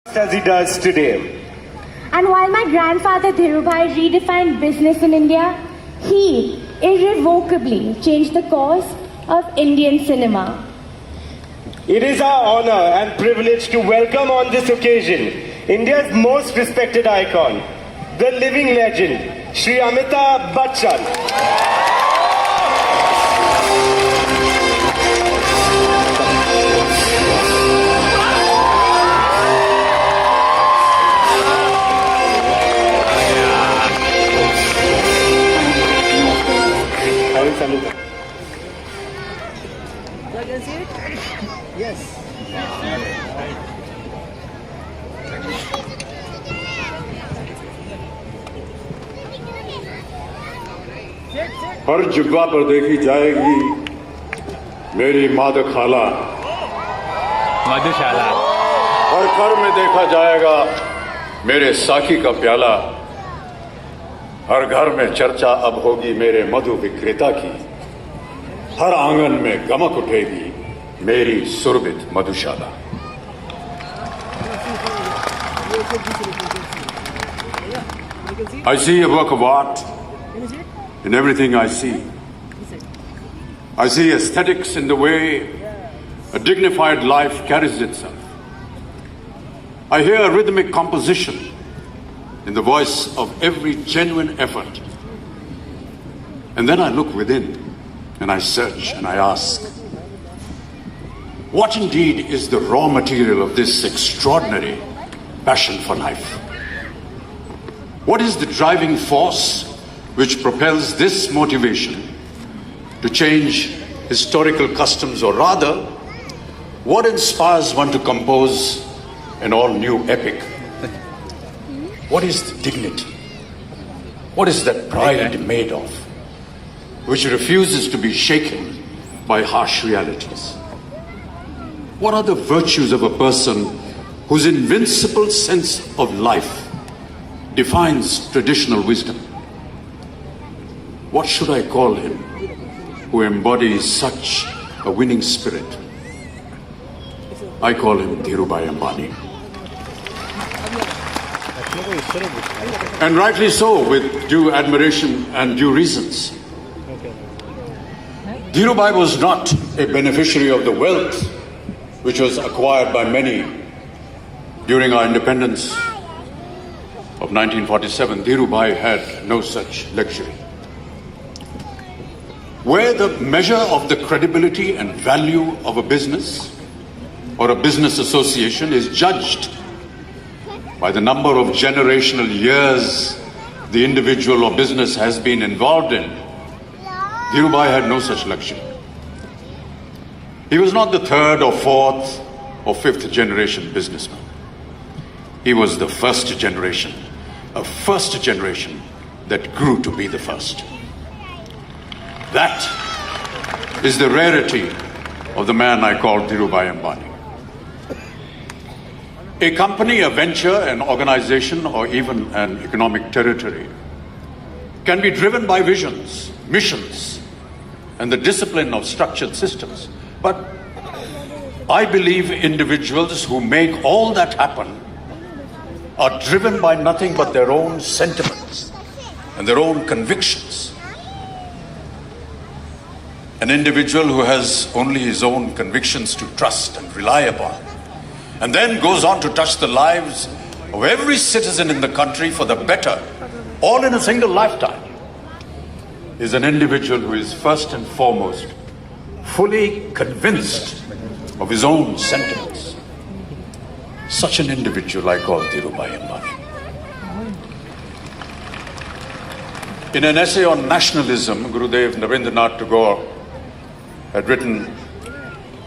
as he does today. And while my grandfather Dhirubhai redefined business in India, he irrevocably changed the course of Indian cinema. It is our honor and privilege to welcome on this occasion India's most respected icon, the living legend, Shri Amitabh Bachchan. Yes. हर जुब्बा पर देखी जाएगी मेरी माद खाला, मधुशाला। हर घर में देखा जाएगा मेरे साकी का प्याला, हर घर में चर्चा अब होगी मेरे मधु विक्रेता की, हर आंगन में गमक उठेगी मेरी सुरभित मधुशाला। I see a work of art in everything I see. I see aesthetics in the way a dignified life carries itself. I hear a rhythmic composition in the voice of every genuine effort. And then I look within and I search and I ask, what indeed is the raw material of this extraordinary passion for life? What is the driving force which propels this motivation to change historical customs, or rather, what inspires one to compose an all-new epic? What is the dignity? What is that pride made of, which refuses to be shaken by harsh realities? What are the virtues of a person whose invincible sense of life defines traditional wisdom? What should I call him who embodies such a winning spirit? I call him Dhirubhai Ambani. And rightly so, with due admiration and due reasons. Dhirubhai was not a beneficiary of the wealth which was acquired by many during our independence of 1947. Dhirubhai had no such luxury. Where the measure of the credibility and value of a business or a business association is judged by the number of generational years the individual or business has been involved in, Dhirubhai had no such luxury. He was not the third or fourth or fifth generation businessman. He was the first generation, a first generation that grew to be the first. That is the rarity of the man I call Dhirubhai Ambani. A company, a venture, an organization, or even an economic territory can be driven by visions, missions, and the discipline of structured systems. But I believe individuals who make all that happen are driven by nothing but their own sentiments and their own convictions. An individual who has only his own convictions to trust and rely upon, and then goes on to touch the lives of every citizen in the country for the better, all in a single lifetime, is an individual who is first and foremost fully convinced of his own sentiments. Such an individual I call Dhirubhai Ambani. In an essay on nationalism, Gurudev Rabindranath Tagore had written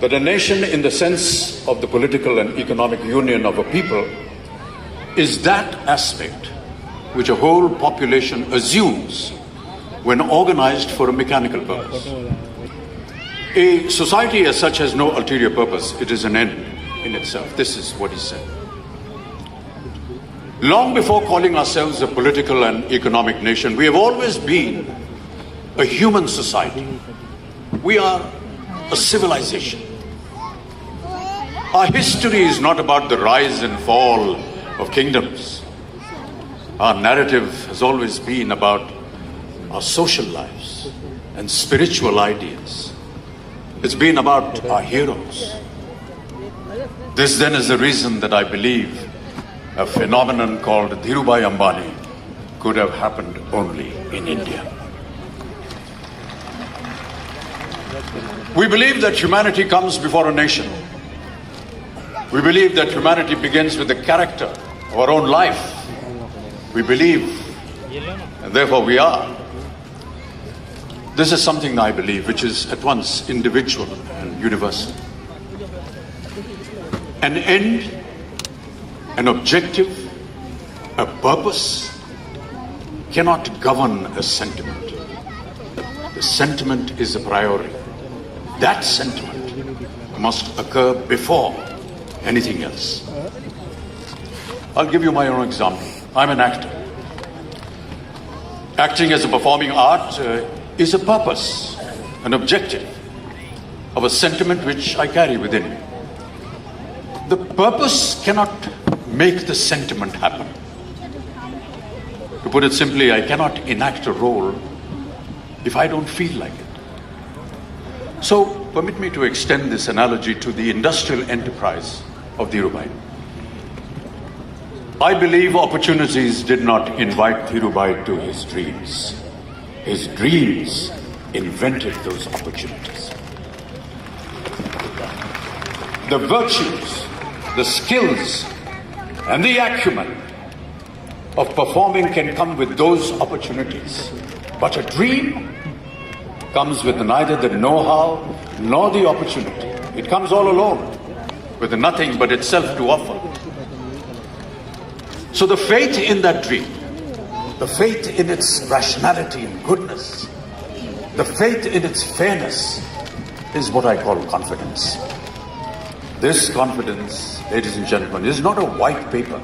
that a nation, in the sense of the political and economic union of a people, is that aspect which a whole population assumes when organized for a mechanical purpose. A society as such has no ulterior purpose. It is an end in itself. This is what he said. Long before calling ourselves a political and economic nation, we have always been a human society. We are a civilization. Our history is not about the rise and fall of kingdoms. Our narrative has always been about our social lives and spiritual ideas. It's been about our heroes. This then is the reason that I believe a phenomenon called Dhirubhai Ambani could have happened only in India. We believe that humanity comes before a nation. We believe that humanity begins with the character of our own life. We believe, and therefore we are. This is something I believe which is at once individual and universal. An end, an objective, a purpose cannot govern a sentiment. The sentiment is a priority. That sentiment must occur before anything else. I'll give you my own example. I'm an actor. Acting as a performing art is a purpose, an objective of a sentiment which I carry within me. The purpose cannot make the sentiment happen. To put it simply, I cannot enact a role if I don't feel like it. So, permit me to extend this analogy to the industrial enterprise of Dhirubhai. I believe opportunities did not invite Dhirubhai to his dreams. His dreams invented those opportunities. The virtues, the skills, and the acumen of performing can come with those opportunities. But a dream comes with neither the know-how nor the opportunity. It comes all alone, with nothing but itself to offer. So the faith in that dream, the faith in its rationality and goodness, the faith in its fairness is what I call confidence. This confidence, ladies and gentlemen, is not a white paper.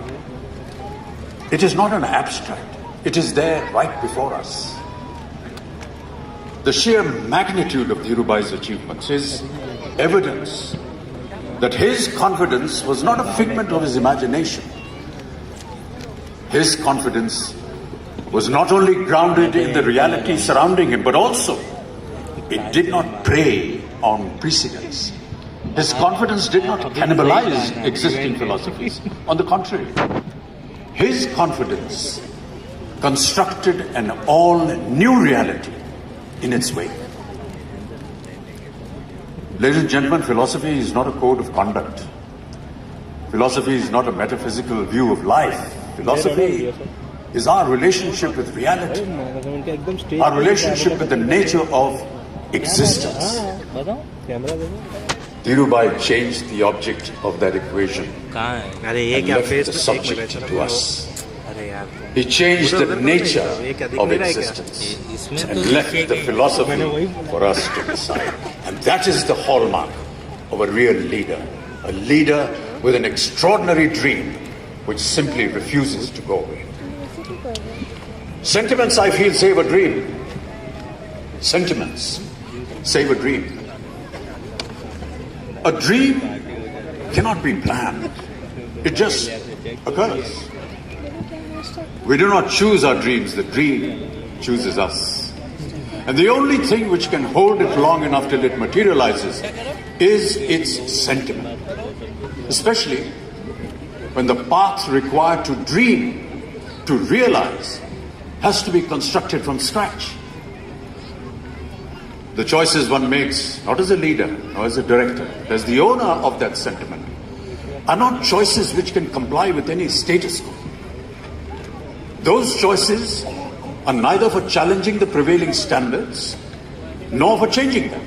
It is not an abstract. It is there right before us. The sheer magnitude of Dhirubhai's achievements is evidence that his confidence was not a figment of his imagination. His confidence was not only grounded in the reality surrounding him, but also it did not prey on precedents. His confidence did not cannibalize existing philosophies. On the contrary, his confidence constructed an all-new reality in its wake. Ladies and gentlemen, philosophy is not a code of conduct. Philosophy is not a metaphysical view of life. Philosophy is our relationship with reality, our relationship with the nature of existence. Dhirubhai changed the object of that equation and left the subject to us. He changed the nature of existence and left the philosophy for us to decide. And that is the hallmark of a real leader, a leader with an extraordinary dream which simply refuses to go away. Sentiments, I feel, save a dream. Sentiments save a dream. A dream cannot be planned. It just occurs. We do not choose our dreams, the dream chooses us. And the only thing which can hold it long enough till it materializes is its sentiment. Especially when the path required to dream, to realize, has to be constructed from scratch. The choices one makes, not as a leader, nor as a director, as the owner of that sentiment, are not choices which can comply with any status quo. Those choices are neither for challenging the prevailing standards, nor for changing them.